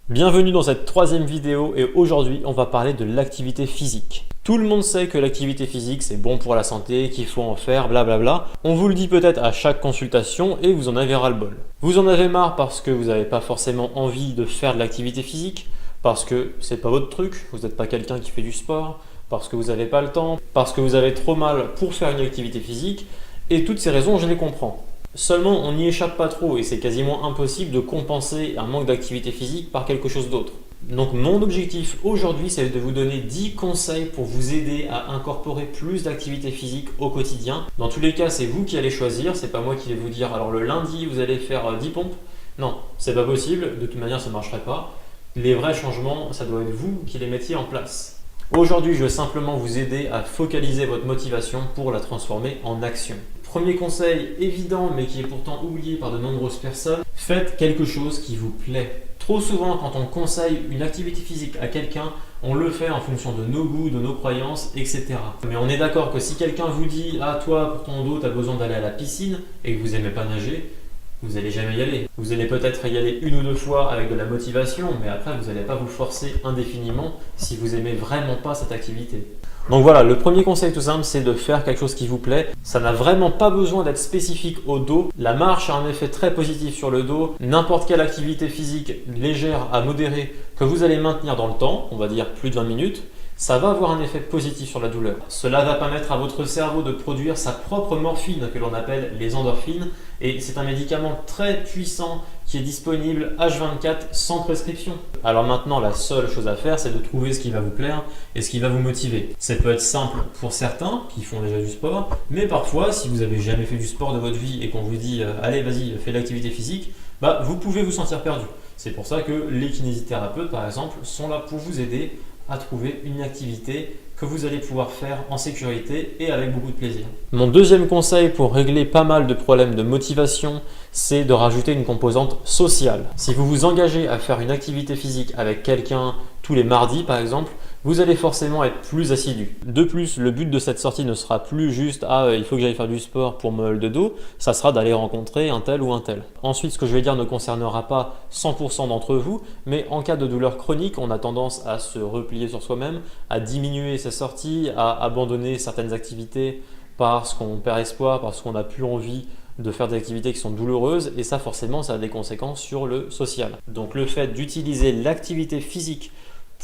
Bienvenue dans cette troisième vidéo et aujourd'hui on va parler de l'activité physique. Tout le monde sait que l'activité physique c'est bon pour la santé, qu'il faut en faire, blablabla. On vous le dit peut-être à chaque consultation et vous en avez ras-le-bol. Vous en avez marre parce que vous n'avez pas forcément envie de faire de l'activité physique, parce que c'est pas votre truc, vous n'êtes pas quelqu'un qui fait du sport, parce que vous n'avez pas le temps, parce que vous avez trop mal pour faire une activité physique, et toutes ces raisons je les comprends. Seulement, on n'y échappe pas trop et c'est quasiment impossible de compenser un manque d'activité physique par quelque chose d'autre. Donc mon objectif aujourd'hui, c'est de vous donner 10 conseils pour vous aider à incorporer plus d'activité physique au quotidien. Dans tous les cas, c'est vous qui allez choisir, c'est pas moi qui vais vous dire alors le lundi vous allez faire 10 pompes. Non, c'est pas possible, de toute manière ça ne marcherait pas. Les vrais changements, ça doit être vous qui les mettiez en place. Aujourd'hui, je vais simplement vous aider à focaliser votre motivation pour la transformer en action. Premier conseil évident mais qui est pourtant oublié par de nombreuses personnes, faites quelque chose qui vous plaît. Trop souvent quand on conseille une activité physique à quelqu'un, on le fait en fonction de nos goûts, de nos croyances, etc. Mais on est d'accord que si quelqu'un vous dit « Ah toi pour ton dos tu as besoin d'aller à la piscine » et que vous n'aimez pas nager, vous n'allez jamais y aller. Vous allez peut-être y aller une ou deux fois avec de la motivation, mais après vous n'allez pas vous forcer indéfiniment si vous n'aimez vraiment pas cette activité. Donc voilà, le premier conseil tout simple, c'est de faire quelque chose qui vous plaît. Ça n'a vraiment pas besoin d'être spécifique au dos. La marche a un effet très positif sur le dos. N'importe quelle activité physique légère à modérée que vous allez maintenir dans le temps, on va dire plus de 20 minutes, ça va avoir un effet positif sur la douleur. Cela va permettre à votre cerveau de produire sa propre morphine que l'on appelle les endorphines et c'est un médicament très puissant qui est disponible H24 sans prescription. Alors maintenant, la seule chose à faire, c'est de trouver ce qui va vous plaire et ce qui va vous motiver. Ça peut être simple pour certains qui font déjà du sport, mais parfois, si vous n'avez jamais fait du sport de votre vie et qu'on vous dit « Allez, vas-y, fais de l'activité physique », vous pouvez vous sentir perdu. C'est pour ça que les kinésithérapeutes, par exemple, sont là pour vous aider à trouver une activité que vous allez pouvoir faire en sécurité et avec beaucoup de plaisir. Mon deuxième conseil pour régler pas mal de problèmes de motivation, c'est de rajouter une composante sociale. Si vous vous engagez à faire une activité physique avec quelqu'un tous les mardis par exemple, vous allez forcément être plus assidu. De plus, le but de cette sortie ne sera plus juste « Ah, il faut que j'aille faire du sport pour mon mal de dos », ça sera d'aller rencontrer un tel ou un tel. Ensuite, ce que je vais dire ne concernera pas 100% d'entre vous, mais en cas de douleur chronique, on a tendance à se replier sur soi-même, à diminuer ses sorties, à abandonner certaines activités parce qu'on perd espoir, parce qu'on n'a plus envie de faire des activités qui sont douloureuses et ça forcément ça a des conséquences sur le social. Donc le fait d'utiliser l'activité physique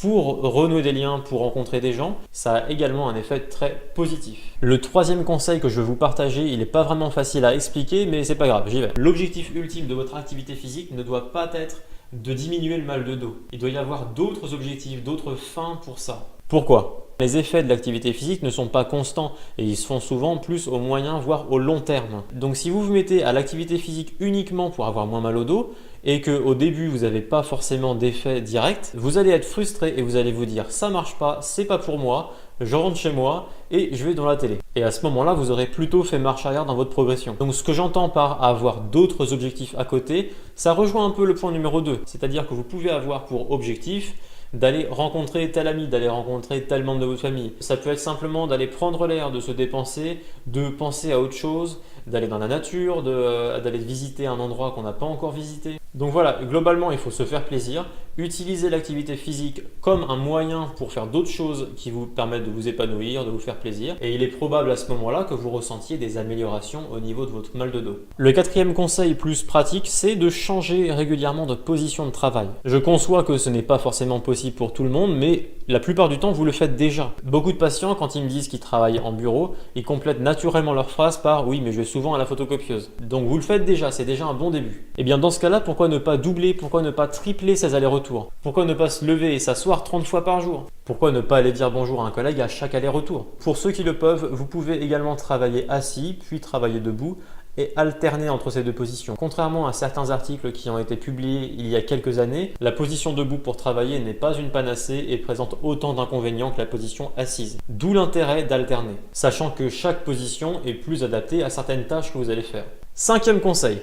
pour renouer des liens, pour rencontrer des gens, ça a également un effet très positif. Le troisième conseil que je veux vous partager, il n'est pas vraiment facile à expliquer, mais c'est pas grave, j'y vais. L'objectif ultime de votre activité physique ne doit pas être de diminuer le mal de dos. Il doit y avoir d'autres objectifs, d'autres fins pour ça. Pourquoi ? Les effets de l'activité physique ne sont pas constants et ils se font souvent plus au moyen voire au long terme. Donc si vous vous mettez à l'activité physique uniquement pour avoir moins mal au dos et qu'au début vous n'avez pas forcément d'effet direct, vous allez être frustré et vous allez vous dire ça marche pas, c'est pas pour moi, je rentre chez moi et je vais dans la télé. Et à ce moment-là, vous aurez plutôt fait marche arrière dans votre progression. Donc ce que j'entends par avoir d'autres objectifs à côté, ça rejoint un peu le point numéro 2, c'est-à-dire que vous pouvez avoir pour objectif d'aller rencontrer tel ami, d'aller rencontrer tel membre de votre famille. Ça peut être simplement d'aller prendre l'air, de se dépenser, de penser à autre chose, d'aller dans la nature, d'aller visiter un endroit qu'on n'a pas encore visité. Donc voilà, globalement, il faut se faire plaisir, utiliser l'activité physique comme un moyen pour faire d'autres choses qui vous permettent de vous épanouir, de vous faire plaisir. Et il est probable à ce moment-là que vous ressentiez des améliorations au niveau de votre mal de dos. Le quatrième conseil plus pratique, c'est de changer régulièrement de position de travail. Je conçois que ce n'est pas forcément possible pour tout le monde, mais la plupart du temps, vous le faites déjà. Beaucoup de patients, quand ils me disent qu'ils travaillent en bureau, ils complètent naturellement leur phrase par « Oui, mais je vais souvent à la photocopieuse ». Donc vous le faites déjà, c'est déjà un bon début. Et bien dans ce cas-là, pourquoi ne pas doubler, pourquoi ne pas tripler ces allers-retours? Pourquoi ne pas se lever et s'asseoir 30 fois par jour? Pourquoi ne pas aller dire bonjour à un collègue à chaque aller-retour? Pour ceux qui le peuvent, vous pouvez également travailler assis, puis travailler debout et alterner entre ces deux positions. Contrairement à certains articles qui ont été publiés il y a quelques années, la position debout pour travailler n'est pas une panacée et présente autant d'inconvénients que la position assise. D'où l'intérêt d'alterner, sachant que chaque position est plus adaptée à certaines tâches que vous allez faire. Cinquième conseil.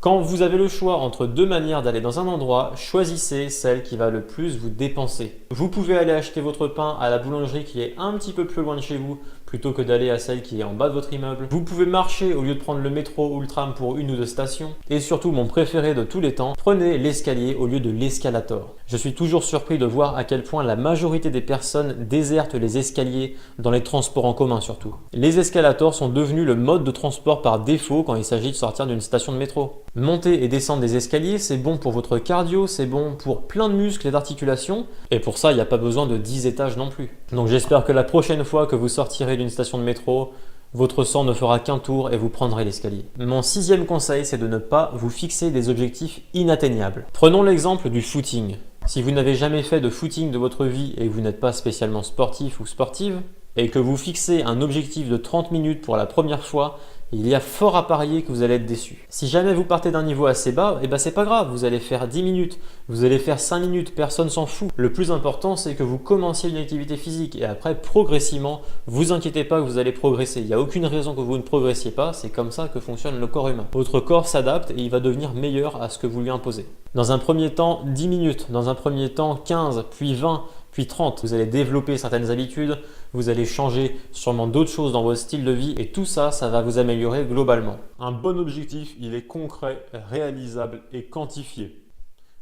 Quand vous avez le choix entre deux manières d'aller dans un endroit, choisissez celle qui va le plus vous dépenser. Vous pouvez aller acheter votre pain à la boulangerie qui est un petit peu plus loin de chez vous plutôt que d'aller à celle qui est en bas de votre immeuble. Vous pouvez marcher au lieu de prendre le métro ou le tram pour une ou deux stations. Et surtout, mon préféré de tous les temps, prenez l'escalier au lieu de l'escalator. Je suis toujours surpris de voir à quel point la majorité des personnes désertent les escaliers dans les transports en commun surtout. Les escalators sont devenus le mode de transport par défaut quand il s'agit de sortir d'une station de métro. Monter et descendre des escaliers, c'est bon pour votre cardio, c'est bon pour plein de muscles et d'articulations. Et pour ça, il n'y a pas besoin de 10 étages non plus. Donc j'espère que la prochaine fois que vous sortirez d'une station de métro, votre sang ne fera qu'un tour et vous prendrez l'escalier. Mon 6e conseil, c'est de ne pas vous fixer des objectifs inatteignables. Prenons l'exemple du footing. Si vous n'avez jamais fait de footing de votre vie et que vous n'êtes pas spécialement sportif ou sportive, et que vous fixez un objectif de 30 minutes pour la première fois, il y a fort à parier que vous allez être déçu. Si jamais vous partez d'un niveau assez bas, c'est pas grave, vous allez faire 10 minutes, vous allez faire 5 minutes, personne s'en fout. Le plus important, c'est que vous commenciez une activité physique et après, progressivement, vous inquiétez pas que vous allez progresser. Il n'y a aucune raison que vous ne progressiez pas, c'est comme ça que fonctionne le corps humain. Votre corps s'adapte et il va devenir meilleur à ce que vous lui imposez. Dans un premier temps, 10 minutes, dans un premier temps, 15, puis 20, puis 30. Vous allez développer certaines habitudes, vous allez changer sûrement d'autres choses dans votre style de vie et tout ça, ça va vous améliorer globalement. Un bon objectif, il est concret, réalisable et quantifié.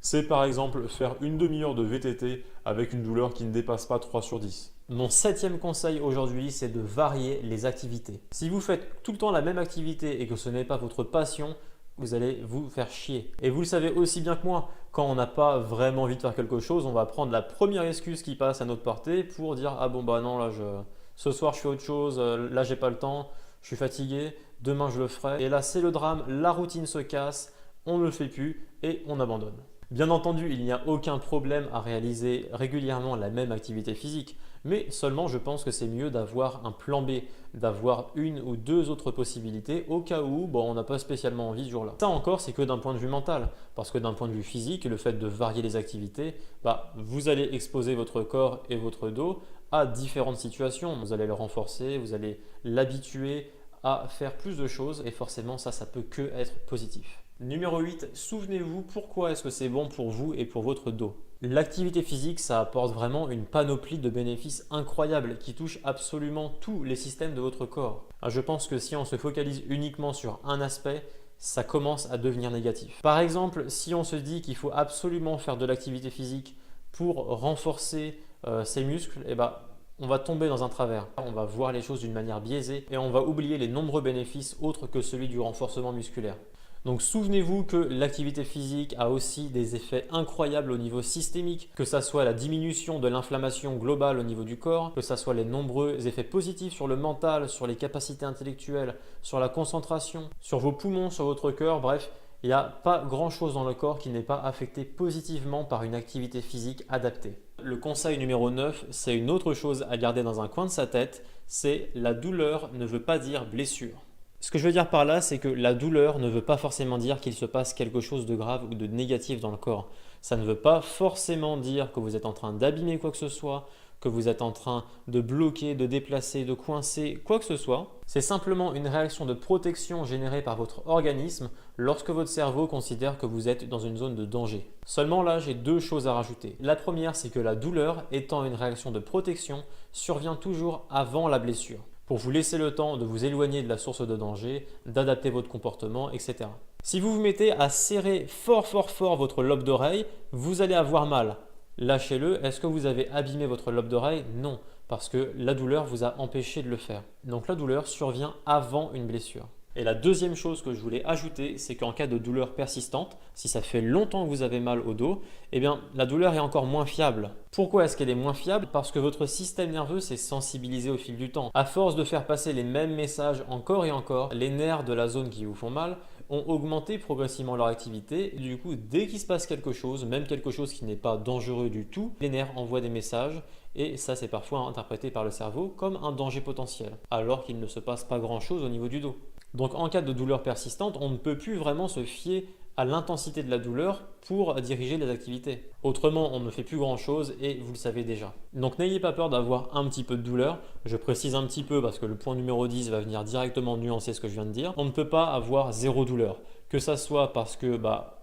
C'est par exemple faire une demi-heure de VTT avec une douleur qui ne dépasse pas 3 sur 10. Mon 7e conseil aujourd'hui, c'est de varier les activités. Si vous faites tout le temps la même activité et que ce n'est pas votre passion, vous allez vous faire chier. Et vous le savez aussi bien que moi, quand on n'a pas vraiment envie de faire quelque chose, on va prendre la première excuse qui passe à notre portée pour dire « Ah bon bah non, là ce soir je fais autre chose, là j'ai pas le temps, je suis fatigué, demain je le ferai. » Et là c'est le drame, la routine se casse, on ne le fait plus et on abandonne. Bien entendu, il n'y a aucun problème à réaliser régulièrement la même activité physique, mais seulement je pense que c'est mieux d'avoir un plan B, d'avoir une ou deux autres possibilités au cas où on n'a pas spécialement envie ce jour-là. Ça encore, c'est que d'un point de vue mental, parce que d'un point de vue physique, le fait de varier les activités, vous allez exposer votre corps et votre dos à différentes situations. Vous allez le renforcer, vous allez l'habituer à faire plus de choses et forcément ça peut que être positif. Numéro 8, souvenez-vous pourquoi est-ce que c'est bon pour vous et pour votre dos. L'activité physique, ça apporte vraiment une panoplie de bénéfices incroyables qui touchent absolument tous les systèmes de votre corps. Je pense que si on se focalise uniquement sur un aspect, ça commence à devenir négatif. Par exemple, si on se dit qu'il faut absolument faire de l'activité physique pour renforcer ses muscles, on va tomber dans un travers. On va voir les choses d'une manière biaisée et on va oublier les nombreux bénéfices autres que celui du renforcement musculaire. Donc souvenez-vous que l'activité physique a aussi des effets incroyables au niveau systémique, que ça soit la diminution de l'inflammation globale au niveau du corps, que ça soit les nombreux effets positifs sur le mental, sur les capacités intellectuelles, sur la concentration, sur vos poumons, sur votre cœur, bref, il n'y a pas grand-chose dans le corps qui n'est pas affecté positivement par une activité physique adaptée. Le conseil numéro 9, c'est une autre chose à garder dans un coin de sa tête, c'est la douleur ne veut pas dire blessure. Ce que je veux dire par là, c'est que la douleur ne veut pas forcément dire qu'il se passe quelque chose de grave ou de négatif dans le corps. Ça ne veut pas forcément dire que vous êtes en train d'abîmer quoi que ce soit, que vous êtes en train de bloquer, de déplacer, de coincer, quoi que ce soit. C'est simplement une réaction de protection générée par votre organisme lorsque votre cerveau considère que vous êtes dans une zone de danger. Seulement là, j'ai deux choses à rajouter. La première, c'est que la douleur, étant une réaction de protection, survient toujours avant la blessure, pour vous laisser le temps de vous éloigner de la source de danger, d'adapter votre comportement, etc. Si vous vous mettez à serrer fort votre lobe d'oreille, vous allez avoir mal. Lâchez-le. Est-ce que vous avez abîmé votre lobe d'oreille? Non, parce que la douleur vous a empêché de le faire. Donc la douleur survient avant une blessure. Et la deuxième chose que je voulais ajouter, c'est qu'en cas de douleur persistante, si ça fait longtemps que vous avez mal au dos, la douleur est encore moins fiable. Pourquoi est-ce qu'elle est moins fiable? Parce que votre système nerveux s'est sensibilisé au fil du temps. À force de faire passer les mêmes messages encore et encore, les nerfs de la zone qui vous font mal ont augmenté progressivement leur activité. Et du coup, dès qu'il se passe quelque chose, même quelque chose qui n'est pas dangereux du tout, les nerfs envoient des messages et ça, c'est parfois interprété par le cerveau comme un danger potentiel, alors qu'il ne se passe pas grand-chose au niveau du dos. Donc en cas de douleur persistante, on ne peut plus vraiment se fier à l'intensité de la douleur pour diriger les activités. Autrement, on ne fait plus grand-chose et vous le savez déjà. Donc n'ayez pas peur d'avoir un petit peu de douleur. Je précise un petit peu parce que le point numéro 10 va venir directement nuancer ce que je viens de dire. On ne peut pas avoir zéro douleur. Que ça soit parce que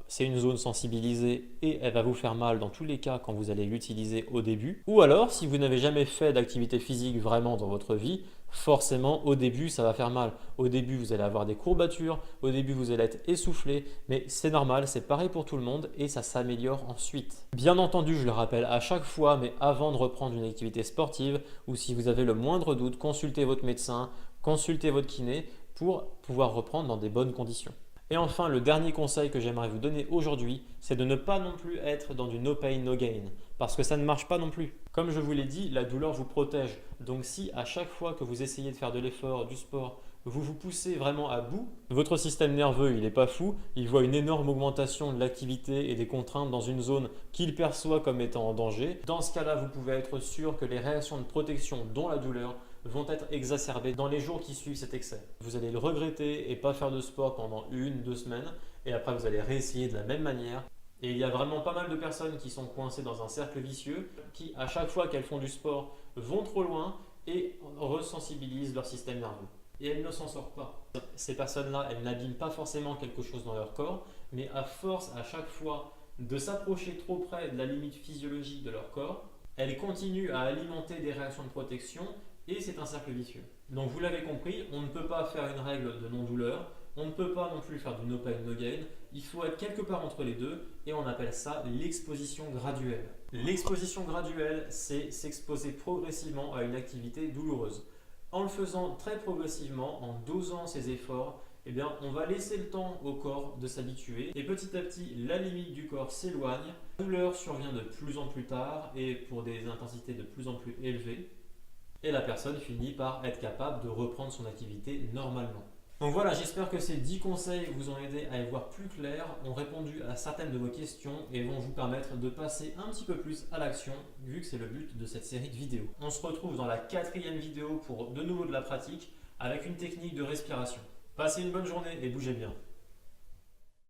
c'est une zone sensibilisée et elle va vous faire mal dans tous les cas quand vous allez l'utiliser au début. Ou alors, si vous n'avez jamais fait d'activité physique vraiment dans votre vie, forcément au début ça va faire mal. Au début vous allez avoir des courbatures, au début vous allez être essoufflé, mais c'est normal, c'est pareil pour tout le monde et ça s'améliore ensuite. Bien entendu, je le rappelle à chaque fois, mais avant de reprendre une activité sportive ou si vous avez le moindre doute, consultez votre médecin, consultez votre kiné pour pouvoir reprendre dans des bonnes conditions. Et enfin, le dernier conseil que j'aimerais vous donner aujourd'hui, c'est de ne pas non plus être dans du no pain, no gain, parce que ça ne marche pas non plus. Comme je vous l'ai dit, la douleur vous protège. Donc si à chaque fois que vous essayez de faire de l'effort, du sport, vous vous poussez vraiment à bout, votre système nerveux, il n'est pas fou, il voit une énorme augmentation de l'activité et des contraintes dans une zone qu'il perçoit comme étant en danger. Dans ce cas-là, vous pouvez être sûr que les réactions de protection, dont la douleur, vont être exacerbées dans les jours qui suivent cet excès. Vous allez le regretter et pas faire de sport pendant 1-2 semaines et après vous allez réessayer de la même manière. Et il y a vraiment pas mal de personnes qui sont coincées dans un cercle vicieux qui, à chaque fois qu'elles font du sport, vont trop loin et resensibilisent leur système nerveux. Et elles ne s'en sortent pas. Ces personnes-là, elles n'abîment pas forcément quelque chose dans leur corps, mais à force, à chaque fois, de s'approcher trop près de la limite physiologique de leur corps, elles continuent à alimenter des réactions de protection et c'est un cercle vicieux. Donc vous l'avez compris, on ne peut pas faire une règle de non-douleur, on ne peut pas non plus faire du no pain, no gain, il faut être quelque part entre les deux et on appelle ça l'exposition graduelle. L'exposition graduelle, c'est s'exposer progressivement à une activité douloureuse. En le faisant très progressivement, en dosant ses efforts, eh bien, on va laisser le temps au corps de s'habituer et petit à petit, la limite du corps s'éloigne, la douleur survient de plus en plus tard et pour des intensités de plus en plus élevées et la personne finit par être capable de reprendre son activité normalement. Donc voilà, j'espère que ces 10 conseils vous ont aidé à y voir plus clair, ont répondu à certaines de vos questions et vont vous permettre de passer un petit peu plus à l'action, vu que c'est le but de cette série de vidéos. On se retrouve dans la 4e vidéo pour de nouveau de la pratique avec une technique de respiration. Passez une bonne journée et bougez bien.